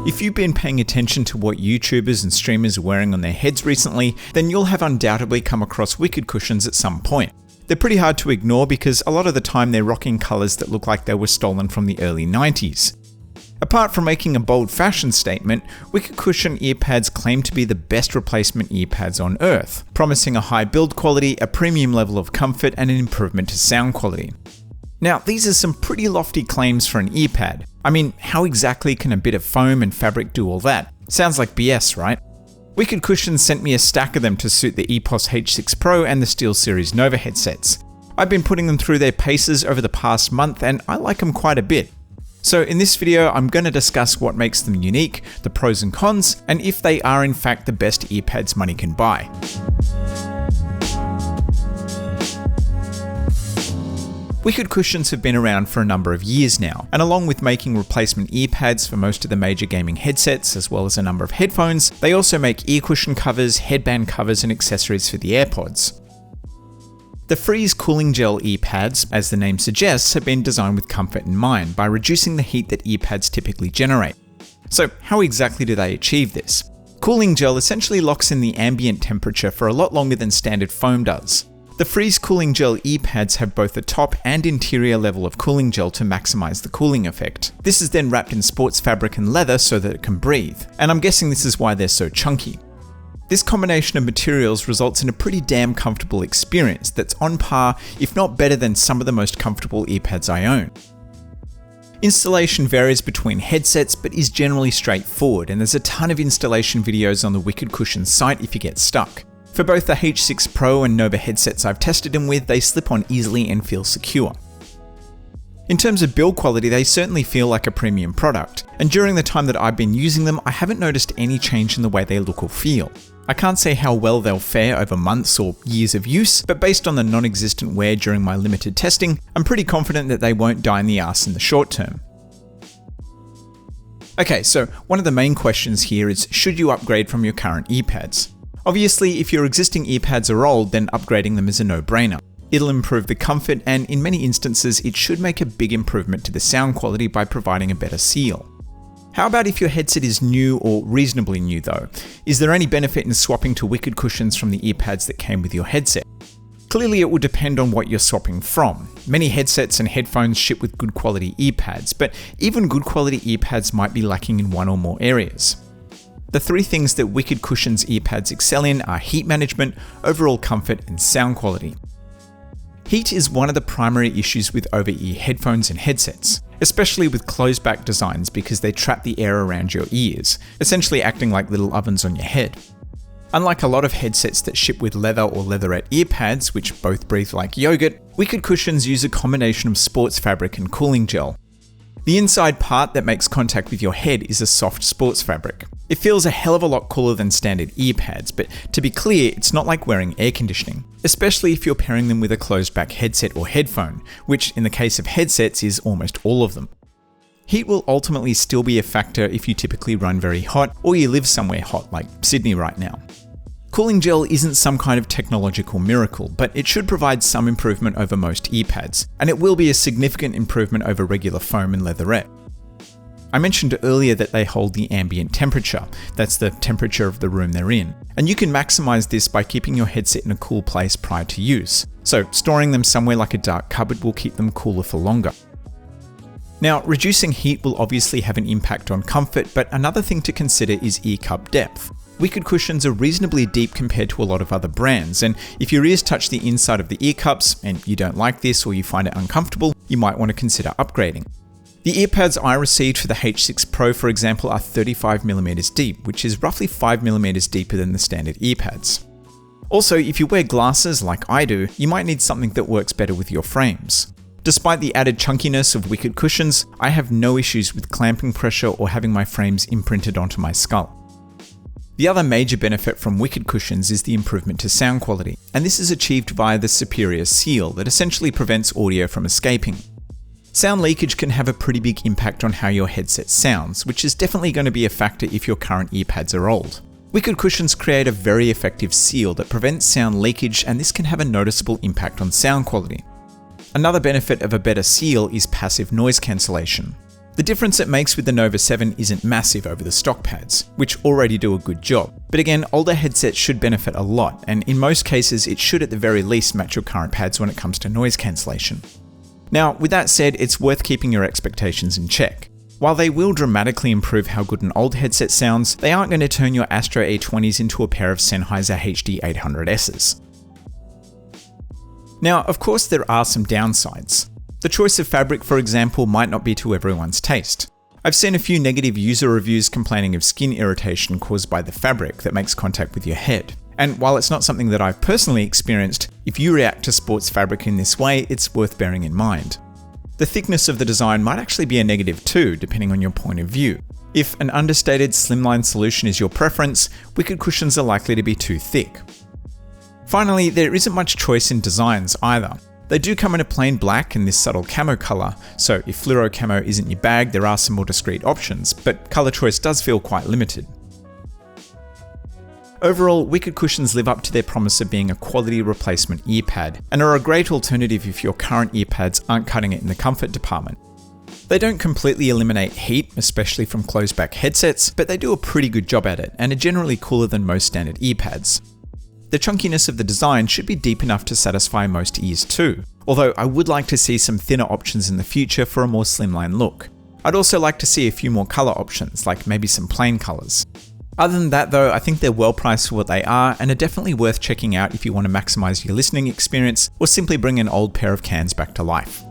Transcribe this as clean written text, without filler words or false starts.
If you've been paying attention to what YouTubers and streamers are wearing on their heads recently, then you'll have undoubtedly come across wicked cushions at some point. They're pretty hard to ignore because a lot of the time they're rocking colours that look like they were stolen from the early 90s. Apart from making a bold fashion statement, wicked cushion earpads claim to be the best replacement earpads on earth, promising a high build quality, a premium level of comfort, and an improvement to sound quality. Now, these are some pretty lofty claims for an earpad. I mean, how exactly can a bit of foam and fabric do all that? Sounds like BS, right? Wicked Cushions sent me a stack of them to suit the EPOS H6 Pro and the SteelSeries Nova headsets. I've been putting them through their paces over the past month and I like them quite a bit. So in this video, I'm going to discuss what makes them unique, the pros and cons, and if they are in fact the best earpads money can buy. Wicked Cushions have been around for a number of years now, and along with making replacement earpads for most of the major gaming headsets, as well as a number of headphones, they also make ear cushion covers, headband covers, and accessories for the AirPods. The Freeze Cooling Gel earpads, as the name suggests, have been designed with comfort in mind by reducing the heat that earpads typically generate. So how exactly do they achieve this? Cooling gel essentially locks in the ambient temperature for a lot longer than standard foam does. The Freeze Cooling Gel earpads have both a top and interior level of cooling gel to maximize the cooling effect. This is then wrapped in sports fabric and leather so that it can breathe, and I'm guessing this is why they're so chunky. This combination of materials results in a pretty damn comfortable experience that's on par, if not better than some of the most comfortable earpads I own. Installation varies between headsets but is generally straightforward, and there's a ton of installation videos on the Wicked Cushions site if you get stuck. For both the H6 Pro and Nova headsets I've tested them with, they slip on easily and feel secure. In terms of build quality, they certainly feel like a premium product, and during the time that I've been using them, I haven't noticed any change in the way they look or feel. I can't say how well they'll fare over months or years of use, but based on the non-existent wear during my limited testing, I'm pretty confident that they won't die in the ass in the short term. Okay, so one of the main questions here is, should you upgrade from your current earpads? Obviously, if your existing earpads are old, then upgrading them is a no-brainer. It'll improve the comfort, and in many instances, it should make a big improvement to the sound quality by providing a better seal. How about if your headset is new or reasonably new though? Is there any benefit in swapping to Wicked Cushions from the earpads that came with your headset? Clearly, it will depend on what you're swapping from. Many headsets and headphones ship with good quality earpads, but even good quality earpads might be lacking in one or more areas. The three things that Wicked Cushions earpads excel in are heat management, overall comfort, and sound quality. Heat is one of the primary issues with over-ear headphones and headsets, especially with closed-back designs because they trap the air around your ears, essentially acting like little ovens on your head. Unlike a lot of headsets that ship with leather or leatherette earpads, which both breathe like yogurt, Wicked Cushions use a combination of sports fabric and cooling gel. The inside part that makes contact with your head is a soft sports fabric. It feels a hell of a lot cooler than standard earpads, but to be clear, it's not like wearing air conditioning, especially if you're pairing them with a closed-back headset or headphone, which in the case of headsets is almost all of them. Heat will ultimately still be a factor if you typically run very hot or you live somewhere hot like Sydney right now. Cooling gel isn't some kind of technological miracle, but it should provide some improvement over most earpads, and it will be a significant improvement over regular foam and leatherette. I mentioned earlier that they hold the ambient temperature, that's the temperature of the room they're in, and you can maximize this by keeping your headset in a cool place prior to use, so storing them somewhere like a dark cupboard will keep them cooler for longer. Now, reducing heat will obviously have an impact on comfort, but another thing to consider is ear cup depth. Wicked Cushions are reasonably deep compared to a lot of other brands, and if your ears touch the inside of the ear cups and you don't like this or you find it uncomfortable, you might want to consider upgrading. The earpads I received for the H6 Pro, for example, are 35mm deep, which is roughly 5mm deeper than the standard earpads. Also, if you wear glasses like I do, you might need something that works better with your frames. Despite the added chunkiness of Wicked Cushions, I have no issues with clamping pressure or having my frames imprinted onto my skull. The other major benefit from Wicked Cushions is the improvement to sound quality, and this is achieved via the superior seal that essentially prevents audio from escaping. Sound leakage can have a pretty big impact on how your headset sounds, which is definitely going to be a factor if your current earpads are old. Wicked Cushions create a very effective seal that prevents sound leakage, and this can have a noticeable impact on sound quality. Another benefit of a better seal is passive noise cancellation. The difference it makes with the Nova 7 isn't massive over the stock pads, which already do a good job. But again, older headsets should benefit a lot, and in most cases it should at the very least match your current pads when it comes to noise cancellation. Now, with that said, it's worth keeping your expectations in check. While they will dramatically improve how good an old headset sounds, they aren't going to turn your Astro A20s into a pair of Sennheiser HD 800Ss. Now, of course there are some downsides. The choice of fabric, for example, might not be to everyone's taste. I've seen a few negative user reviews complaining of skin irritation caused by the fabric that makes contact with your head. And while it's not something that I've personally experienced, if you react to sports fabric in this way, it's worth bearing in mind. The thickness of the design might actually be a negative too, depending on your point of view. If an understated slimline solution is your preference, wicked cushions are likely to be too thick. Finally, there isn't much choice in designs either. They do come in a plain black and this subtle camo colour, so if fluoro camo isn't your bag, there are some more discreet options, but colour choice does feel quite limited. Overall, wicked cushions live up to their promise of being a quality replacement earpad, and are a great alternative if your current earpads aren't cutting it in the comfort department. They don't completely eliminate heat, especially from closed back headsets, but they do a pretty good job at it, and are generally cooler than most standard earpads. The chunkiness of the design should be deep enough to satisfy most ears too, although I would like to see some thinner options in the future for a more slimline look. I'd also like to see a few more colour options, like maybe some plain colours. Other than that though, I think they're well priced for what they are, and are definitely worth checking out if you want to maximise your listening experience, or simply bring an old pair of cans back to life.